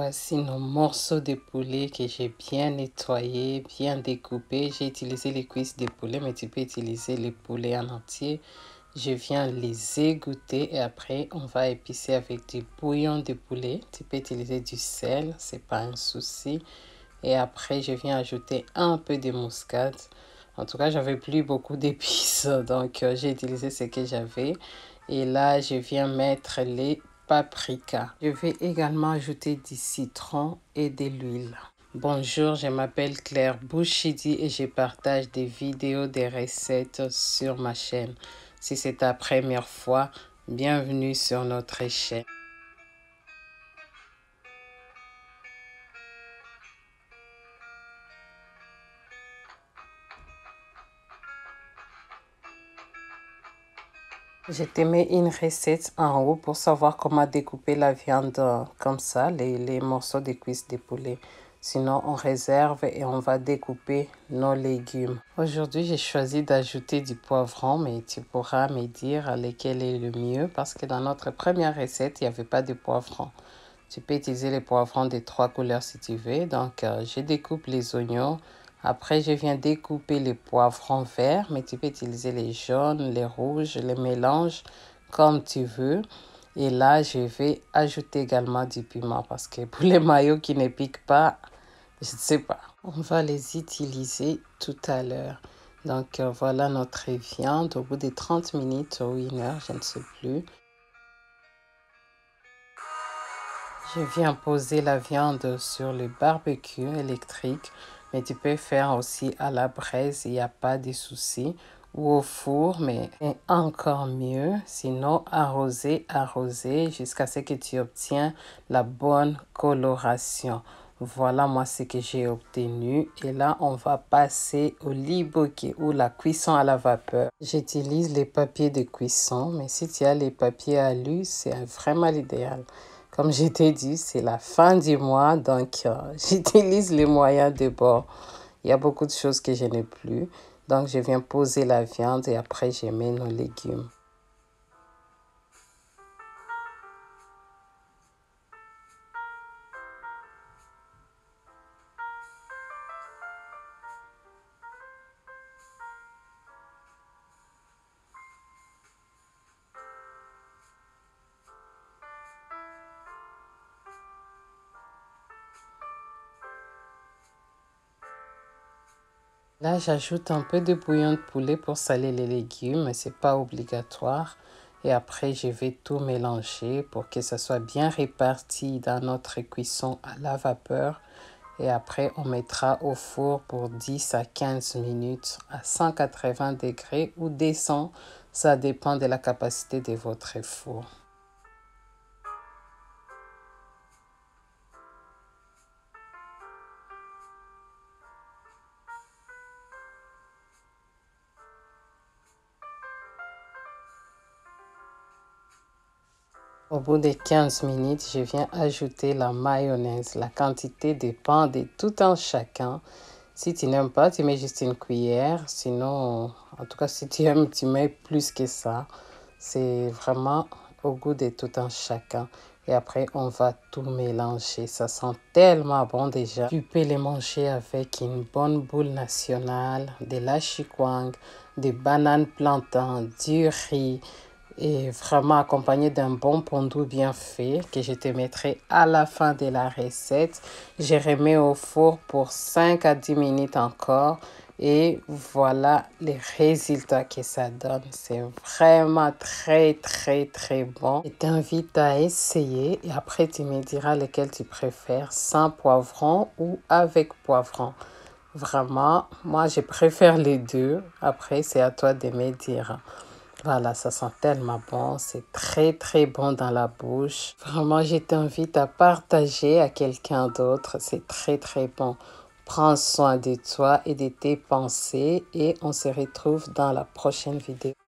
Voici nos morceaux de poulet que j'ai bien nettoyés, bien découpés. J'ai utilisé les cuisses de poulet, mais tu peux utiliser les poulets en entier. Je viens les égoutter et après on va épicer avec du bouillon de poulet. Tu peux utiliser du sel, c'est pas un souci. Et après je viens ajouter un peu de muscade. En tout cas, j'avais plus beaucoup d'épices, donc j'ai utilisé ce que j'avais. Et là, je viens mettre les paprika. Je vais également ajouter du citron et de l'huile. Bonjour, je m'appelle Claire Bouchidi et je partage des vidéos, des recettes sur ma chaîne. Si c'est ta première fois, bienvenue sur notre chaîne. Je te mets une recette en haut pour savoir comment découper la viande comme ça, les morceaux de cuisses de poulet. Sinon, on réserve et on va découper nos légumes. Aujourd'hui, j'ai choisi d'ajouter du poivron, mais tu pourras me dire lequel est le mieux parce que dans notre première recette, il n'y avait pas de poivron. Tu peux utiliser les poivrons de 3 couleurs si tu veux. Donc, je découpe les oignons. Après, je viens découper les poivrons verts, mais tu peux utiliser les jaunes, les rouges, les mélanges comme tu veux. Et là, je vais ajouter également du piment parce que pour les maillots qui ne piquent pas, je ne sais pas. On va les utiliser tout à l'heure. Donc, voilà notre viande au bout de 30 minutes ou 1 heure, je ne sais plus. Je viens poser la viande sur le barbecue électrique, mais tu peux faire aussi à la braise, il n'y a pas de souci, ou au four, mais encore mieux. Sinon, arroser jusqu'à ce que tu obtiens la bonne coloration. Voilà moi ce que j'ai obtenu. Et là, on va passer au liboké ou la cuisson à la vapeur. J'utilise les papiers de cuisson, mais si tu as les papiers alu, c'est vraiment l'idéal. Comme je t'ai dit, c'est la fin du mois, donc j'utilise les moyens de bord. Il y a beaucoup de choses que je n'ai plus. Donc, je viens poser la viande et après, je mets nos légumes. Là, j'ajoute un peu de bouillon de poulet pour saler les légumes, mais ce n'est pas obligatoire. Et après, je vais tout mélanger pour que ça soit bien réparti dans notre cuisson à la vapeur. Et après, on mettra au four pour 10 à 15 minutes à 180 degrés ou 200. Ça dépend de la capacité de votre four. Au bout de 15 minutes, je viens ajouter la mayonnaise. La quantité dépend de tout un chacun. Si tu n'aimes pas, tu mets juste une cuillère. Sinon, en tout cas, si tu aimes, tu mets plus que ça. C'est vraiment au goût de tout un chacun. Et après, on va tout mélanger. Ça sent tellement bon déjà. Tu peux les manger avec une bonne boule nationale, de la chikwang, des bananes plantains, du riz et vraiment accompagné d'un bon pondu bien fait que je te mettrai à la fin de la recette. Je remets au four pour 5 à 10 minutes encore et voilà les résultats que ça donne. C'est vraiment très bon. Je t'invite à essayer et après tu me diras lequel tu préfères, sans poivron ou avec poivron. Vraiment, moi je préfère les deux. Après, c'est à toi de me dire. Voilà, ça sent tellement bon, c'est très bon dans la bouche. Vraiment, je t'invite à partager à quelqu'un d'autre, c'est très bon. Prends soin de toi et de tes pensées et on se retrouve dans la prochaine vidéo.